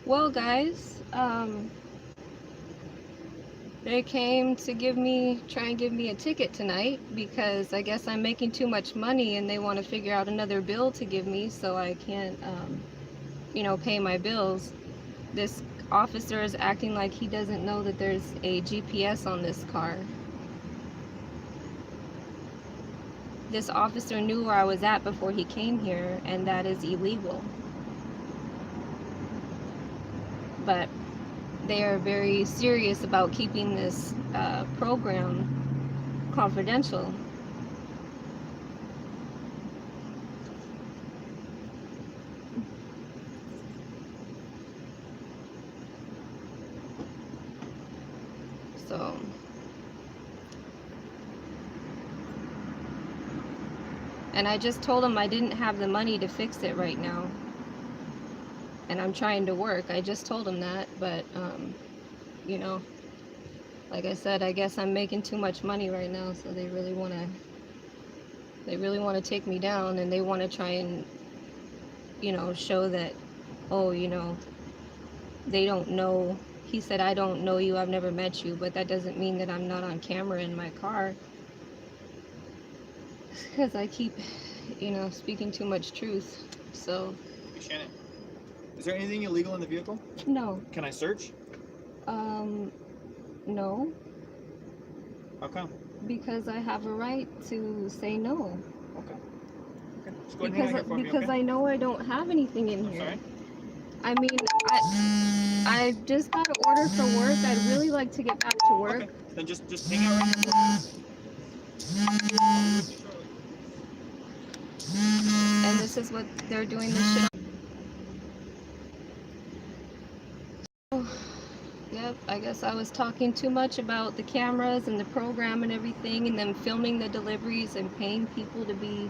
Well, guys, they came to try and give me a ticket tonight because I guess I'm making too much money and they want to figure out another bill to give me so I can't, pay my bills. This officer is acting like he doesn't know that there's a GPS on this car. This officer knew where I was at before he came here, and that is illegal. But they are very serious about keeping this program confidential. So, and I just told him I didn't have the money to fix it right now. And I'm trying to work. I just told him that, but, you know, like I said, I guess I'm making too much money right now, so they really want to take me down, and they want to try and, show that, oh, they don't know. He said, I don't know you, I've never met you, but that doesn't mean that I'm not on camera in my car, because I keep, speaking too much truth. So, Hey, Shannon, is there anything illegal in the vehicle? no. Can I search? No, How come? because I have a right to say no. Okay. Just go ahead and hang out here for me, Because okay? I know I don't have anything in I'm here. sorry? I mean, I just got an order for work. I'd really like to get back to work. Okay, then just hang out right here for me. I'll be with you shortly. And this is what they're doing this shit. Yep, I guess I was talking too much about the cameras and the program and everything, and them filming the deliveries and paying people to be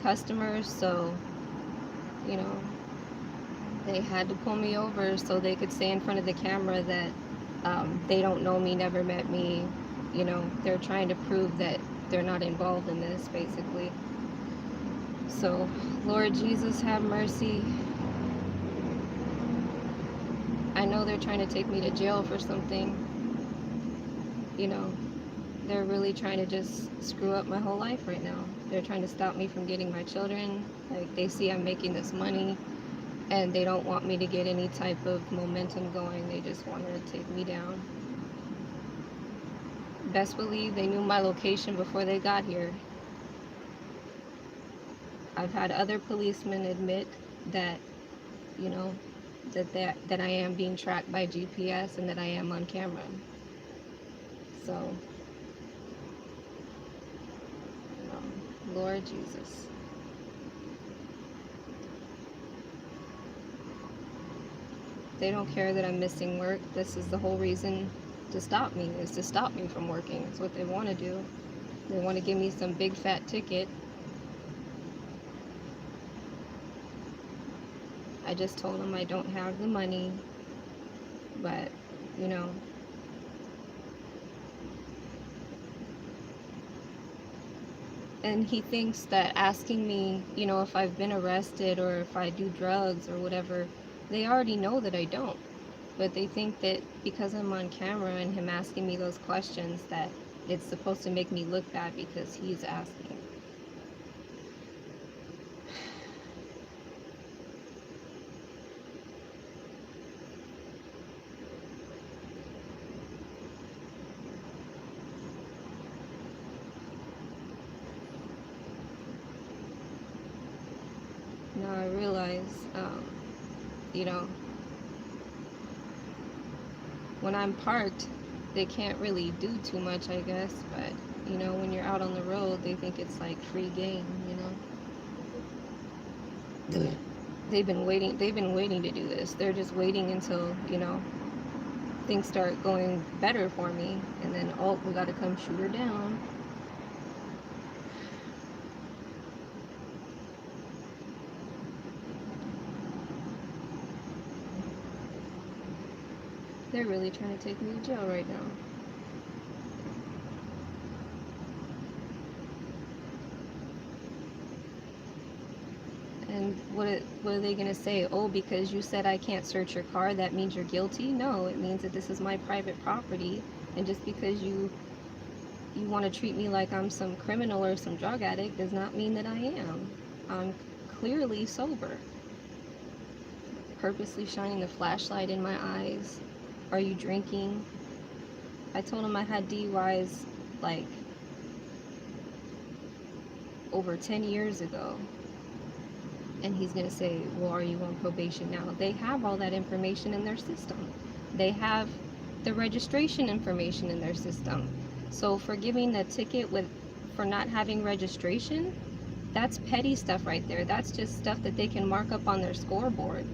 customers. So, you know, they had to pull me over so they could say in front of the camera that they don't know me, never met me. They're trying to prove that they're not involved in this, basically. So, Lord Jesus, have mercy. I know they're trying to take me to jail for something. You know, they're really trying to just screw up my whole life right now. They're trying to stop me from getting my children. Like, they see I'm making this money, and they don't want me to get any type of momentum going. They just want to take me down. Best believe they knew my location before they got here. I've had other policemen admit that, you know, that I am being tracked by GPS and that I am on camera. So, Lord Jesus. They don't care that I'm missing work. This is the whole reason to stop me, is to stop me from working. It's what they want to do. They want to give me some big fat ticket. I just told them I don't have the money, but, you know, and he thinks that asking me, if I've been arrested or if I do drugs or whatever, they already know that I don't. But they think that because I'm on camera and him asking me those questions, that it's supposed to make me look bad because he's asking. Now I realize, you know, when I'm parked, they can't really do too much, I guess. But, when you're out on the road, they think it's like free game, They've been waiting to do this. They're just waiting until, things start going better for me. And then, oh, we got to come shoot her down. They're really trying to take me to jail right now. And And what are they going to say? Oh, because you said I can't search your car, that means you're guilty? No, it means that this is my private property. And just because you want to treat me like I'm some criminal or some drug addict does not mean that I am. I'm clearly sober. Purposely shining the flashlight in my eyes. Are you drinking? I told him I had DUIs like over 10 years ago. And he's going to say, well, are you on probation now? They have all that information in their system. They have the registration information in their system. So for giving the ticket for not having registration, that's petty stuff right there. That's just stuff that they can mark up on their scoreboard.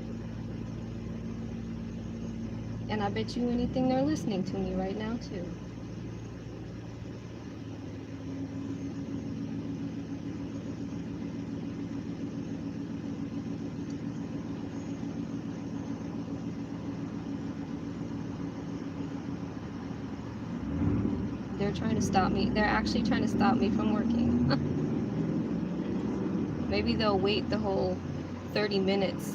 And I bet you anything they're listening to me right now too. They're trying to stop me. They're actually trying to stop me from working. Maybe they'll wait the whole 30 minutes.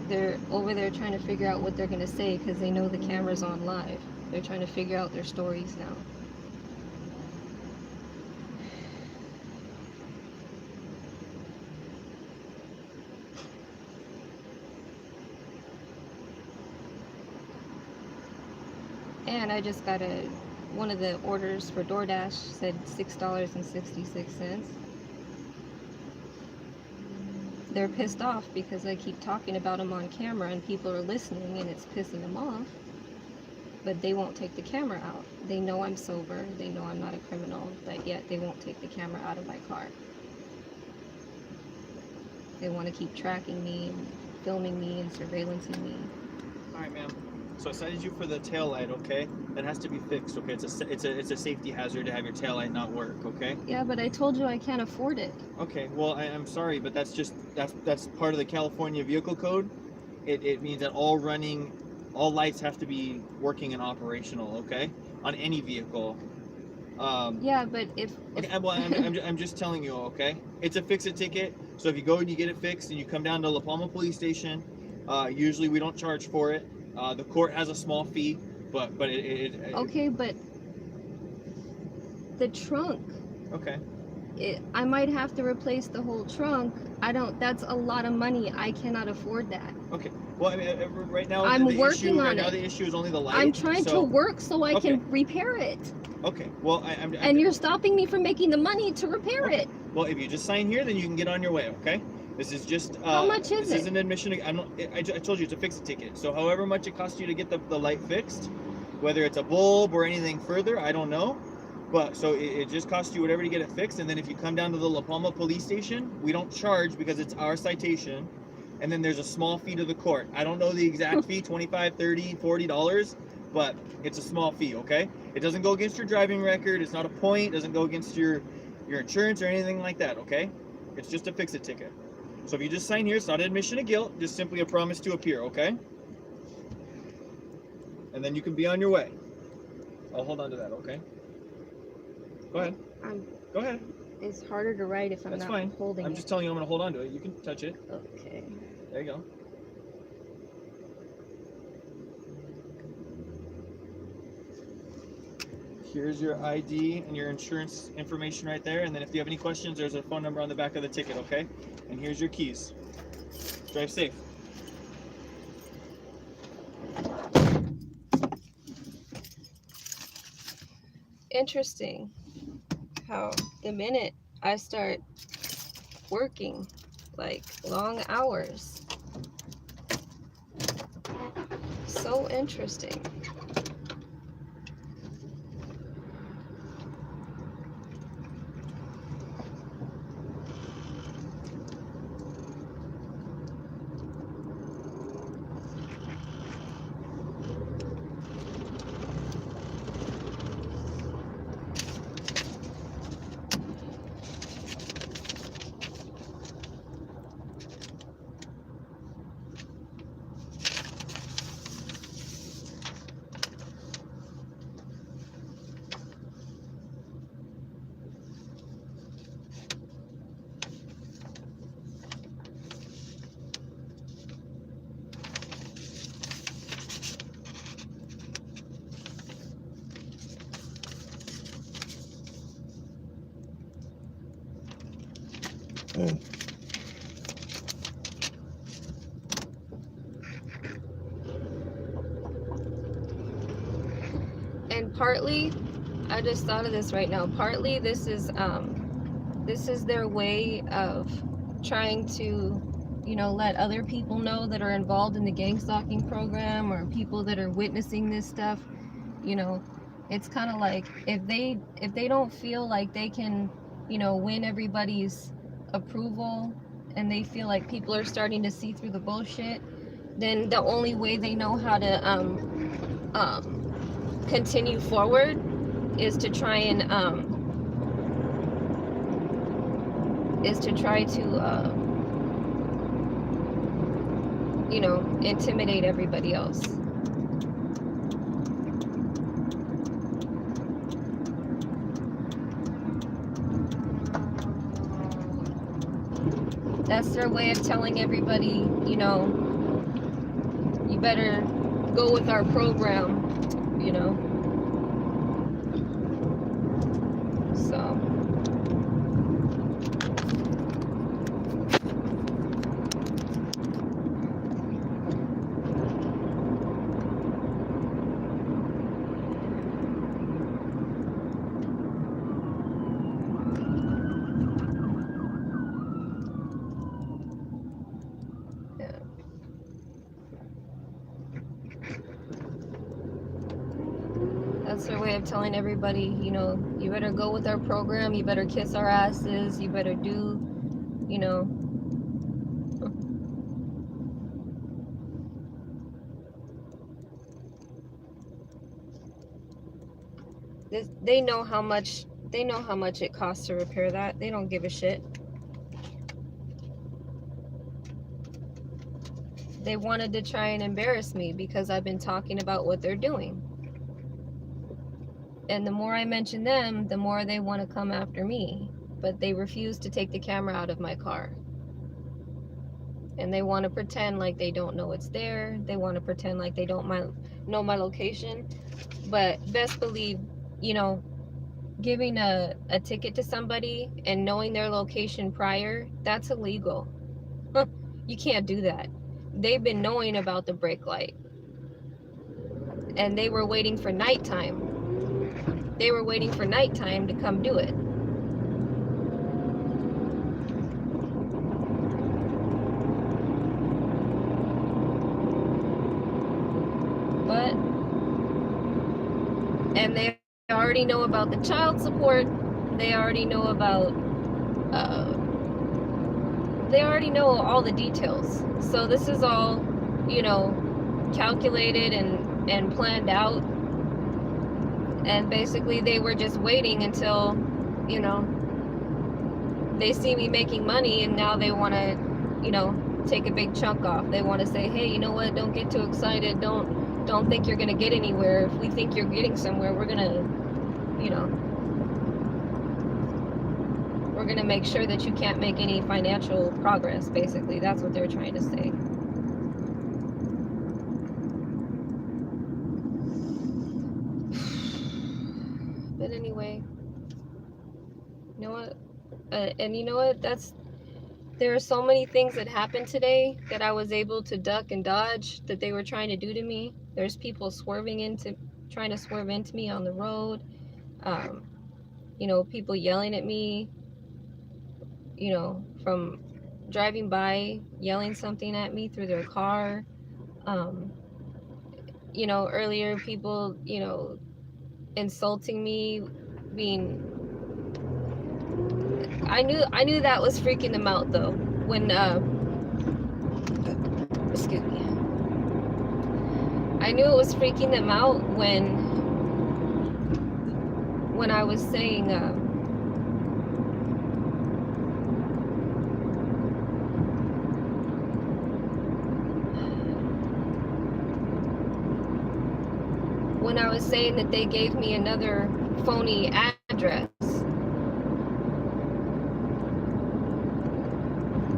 They're over there trying to figure out what they're going to say because they know the camera's on live. They're trying to figure out their stories now. And I just got one of the orders for DoorDash said $6.66. They're pissed off because I keep talking about them on camera and people are listening and it's pissing them off. But they won't take the camera out. They know I'm sober. They know I'm not a criminal, but yet they won't take the camera out of my car. They want to keep tracking me and filming me and surveillancing me. All right, ma'am. So I cited you for the tail light, okay? That has to be fixed, okay? It's a safety hazard to have your tail light not work, okay? Yeah, but I told you I can't afford it. Okay, well, I'm sorry, but that's part of the California Vehicle Code. It means that all lights have to be working and operational, okay? On any vehicle. Yeah, but if okay, well, I'm just telling you, okay? It's a fix-it ticket. So if you go and you get it fixed and you come down to La Palma Police Station, usually we don't charge for it. The court has a small fee, but okay, but the trunk. Okay. I might have to replace the whole trunk. That's a lot of money. I cannot afford that. Okay. Well, I mean, right now I'm working on it. Right now the issue is only the light. I'm trying to work so I can repair it. Okay. Well, and you're stopping me from making the money to repair it. Well, if you just sign here, then you can get on your way. Okay. This is just. How much is it? This is an admission. I told you it's a fix-it ticket. So however much it costs you to get the light fixed, whether it's a bulb or anything further, I don't know. But so it just costs you whatever to get it fixed. And then if you come down to the La Palma Police Station, we don't charge because it's our citation. And then there's a small fee to the court. I don't know the exact fee, $25, $30, $40, but it's a small fee, okay? It doesn't go against your driving record. It's not a point. It doesn't go against your insurance or anything like that, okay? It's just a fix-it ticket. So if you just sign here, it's not an admission of guilt, just simply a promise to appear, okay? And then you can be on your way. I'll hold on to that, okay? Go ahead. Go ahead. It's harder to write if I'm That's not fine. holding it. I'm just telling you I'm going to hold on to it. You can touch it. Okay. There you go. Here's your ID and your insurance information right there. And then if you have any questions, there's a phone number on the back of the ticket, okay? And here's your keys. Drive safe. Interesting how the minute I start working like long hours, so interesting. And partly, I just thought of this right now. Partly, this is their way of trying to, you know, let other people know that are involved in the gang stalking program, or people that are witnessing this stuff. You know, it's kind of like if they don't feel like they can, you know, win everybody's approval, and they feel like people are starting to see through the bullshit, then the only way they know how to continue forward is to try and you know, intimidate everybody else. That's their way of telling everybody, you know, you better go with our program, you know. So that's their way of telling everybody, you know, you better go with our program, you better kiss our asses, you better do, you know. They know how much it costs to repair that. They don't give a shit. They wanted to try and embarrass me because I've been talking about what they're doing. And the more I mention them, the more they want to come after me. But they refuse to take the camera out of my car. And they want to pretend like they don't know it's there. They want to pretend like they don't know my location. But best believe, you know, giving a ticket to somebody and knowing their location prior, that's illegal. You can't do that. They've been knowing about the brake light. And they were waiting for nighttime. They were waiting for nighttime to come do it. But, and they already know about the child support. They already know about, they already know all the details. So this is all, you know, calculated and planned out. And basically they were just waiting until, you know, they see me making money, and now they want to, you know, take a big chunk off. They want to say, hey, you know what, don't get too excited, don't think you're going to get anywhere. If we think you're getting somewhere, we're going to, you know, we're going to make sure that you can't make any financial progress. Basically, that's what they're trying to say. But anyway, you know what? And you know what? There are so many things that happened today that I was able to duck and dodge that they were trying to do to me. There's people trying to swerve into me on the road. You know, people yelling at me, you know, from driving by, yelling something at me through their car. You know, earlier people, you know, insulting me, being, I knew that was freaking them out though. When excuse me. I knew it was freaking them out when I was saying when I was saying that they gave me another phony address.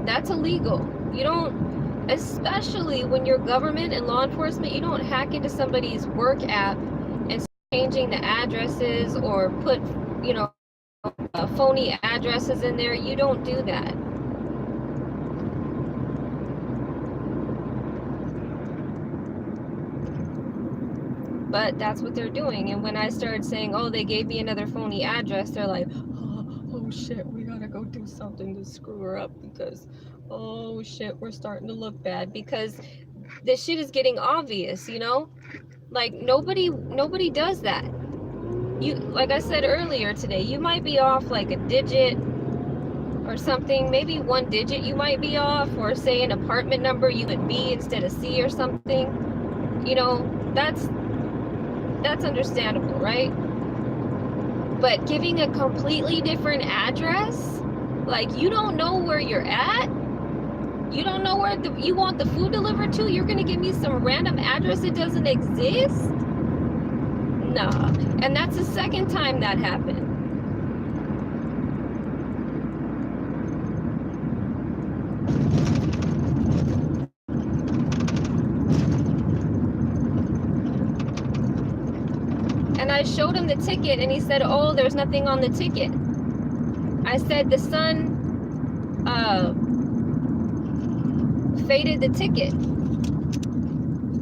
That's illegal. You don't, especially when you're government and law enforcement, you don't hack into somebody's work app and changing the addresses or put, you know, phony addresses in there. You don't do that. But that's what they're doing. And when I started saying, oh, they gave me another phony address, they're like, oh shit, we gotta go do something to screw her up because, oh shit, we're starting to look bad because this shit is getting obvious, you know? Like nobody does that. You, like I said earlier today, you might be off like a digit or something, maybe one digit you might be off, or say an apartment number you would B instead of C or something. You know, that's understandable, right? But giving a completely different address, like you don't know where you're at, you don't know where you want the food delivered to, you're gonna give me some random address that doesn't exist? Nah. And that's the second time that happened. And I showed him the ticket and he said, oh, there's nothing on the ticket. I said the sun faded the ticket,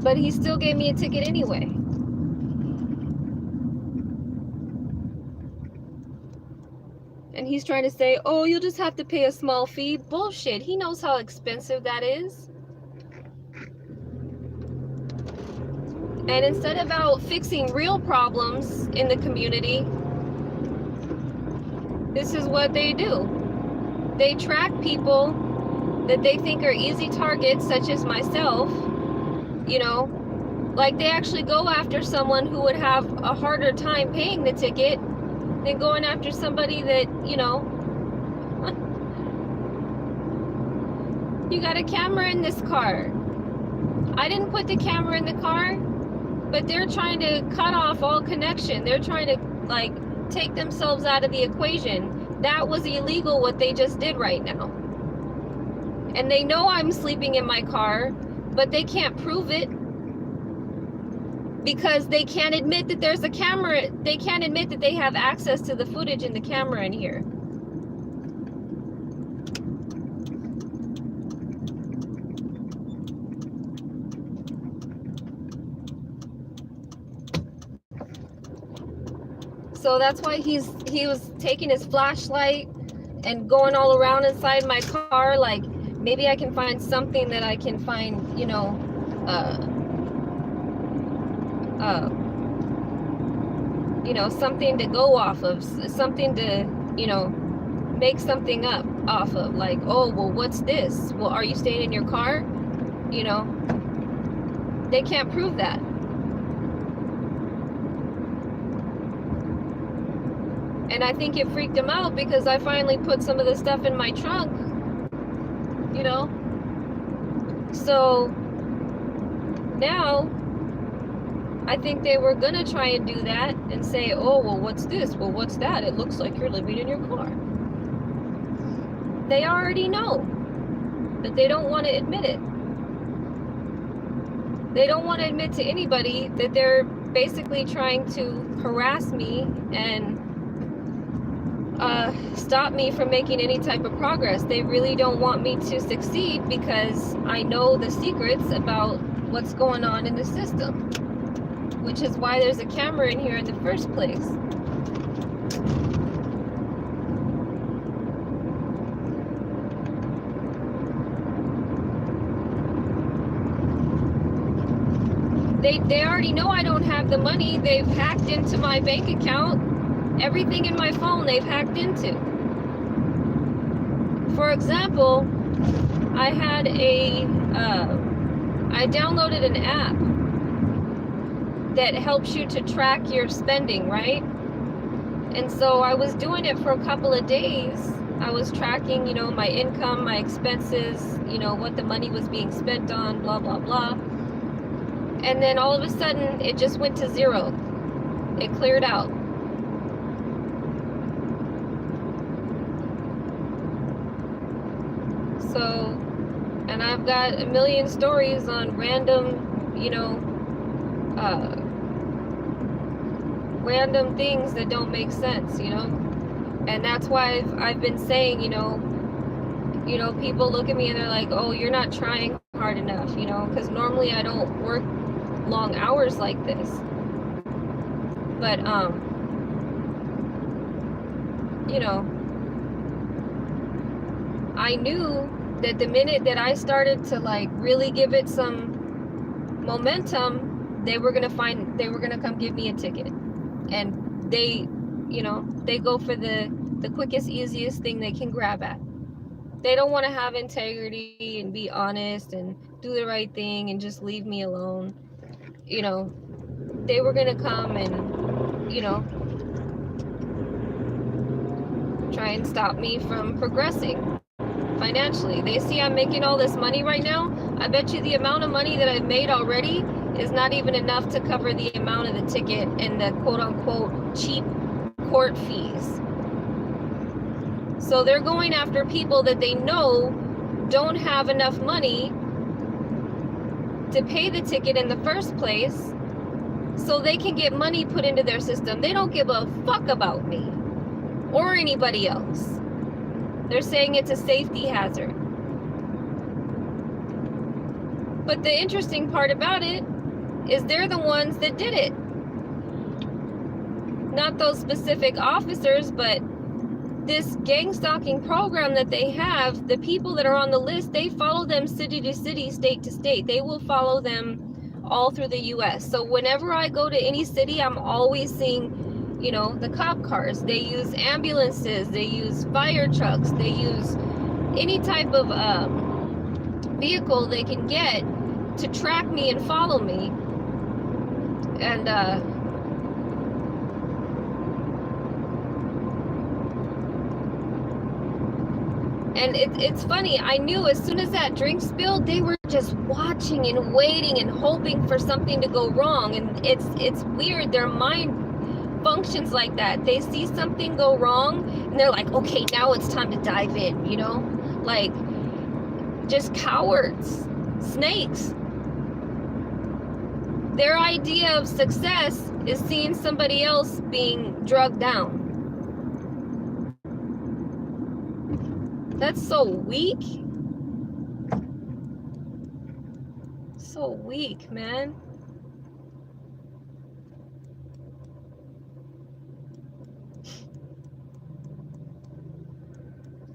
but he still gave me a ticket anyway. And he's trying to say, oh, you'll just have to pay a small fee. Bullshit. He knows how expensive that is. And instead of out fixing real problems in the community, this is what they do. They track people that they think are easy targets, such as myself, you know, like they actually go after someone who would have a harder time paying the ticket than going after somebody that, you know, you got a camera in this car. I didn't put the camera in the car, but they're trying to cut off all connection. They're trying to like take themselves out of the equation. That was illegal what they just did right now. And they know I'm sleeping in my car, but they can't prove it because they can't admit that there's a camera. They can't admit that they have access to the footage in the camera in here. So that's why he was taking his flashlight and going all around inside my car, like maybe I can find something that I can find, you know, something to go off of, something to, you know, make something up off of, like, oh, well, what's this? Well, are you staying in your car? You know, they can't prove that. And I think it freaked him out because I finally put some of the stuff in my trunk, you know. So now I think they were gonna try and do that and say, oh, well, what's this? Well, what's that? It looks like you're living in your car. They already know, but they don't want to admit it. They don't want to admit to anybody that they're basically trying to harass me and stop me from making any type of progress. They really don't want me to succeed because I know the secrets about what's going on in the system, which is why there's a camera in here in the first place. They already know I don't have the money. They've hacked into my bank account. Everything in my phone they've hacked into. For example, I had I downloaded an app that helps you to track your spending, right? And so I was doing it for a couple of days. I was tracking, you know, my income, my expenses, you know, what the money was being spent on, blah, blah, blah. And then all of a sudden, it just went to zero. It cleared out. So, and I've got a million stories on random, you know, random things that don't make sense, you know. And that's why I've been saying, you know, people look at me and they're like, oh, you're not trying hard enough, you know, because normally I don't work long hours like this. But you know, I knew that the minute that I started to like really give it some momentum, they were gonna come give me a ticket. And they, you know, they go for the quickest, easiest thing they can grab at. They don't want to have integrity and be honest and do the right thing and just leave me alone. You know, they were gonna come and, you know, try and stop me from progressing financially. They see I'm making all this money right now. I bet you the amount of money that I've made already is not even enough to cover the amount of the ticket and the quote-unquote cheap court fees. So they're going after people that they know don't have enough money to pay the ticket in the first place, so they can get money put into their system. They don't give a fuck about me or anybody else. They're saying it's a safety hazard. But the interesting part about it is they're the ones that did it. Not those specific officers, but this gang stalking program that they have, the people that are on the list, they follow them city to city, state to state. They will follow them all through the US. So whenever I go to any city, I'm always seeing, you know, the cop cars. They use ambulances, they use fire trucks, they use any type of vehicle they can get to track me and follow me. And it's funny, I knew as soon as that drink spilled, they were just watching and waiting and hoping for something to go wrong. And it's weird, their mind functions like that. They see something go wrong and they're like, okay, now it's time to dive in, you know? Like, just cowards, snakes. Their idea of success is seeing somebody else being drugged down. That's so weak. So weak, man.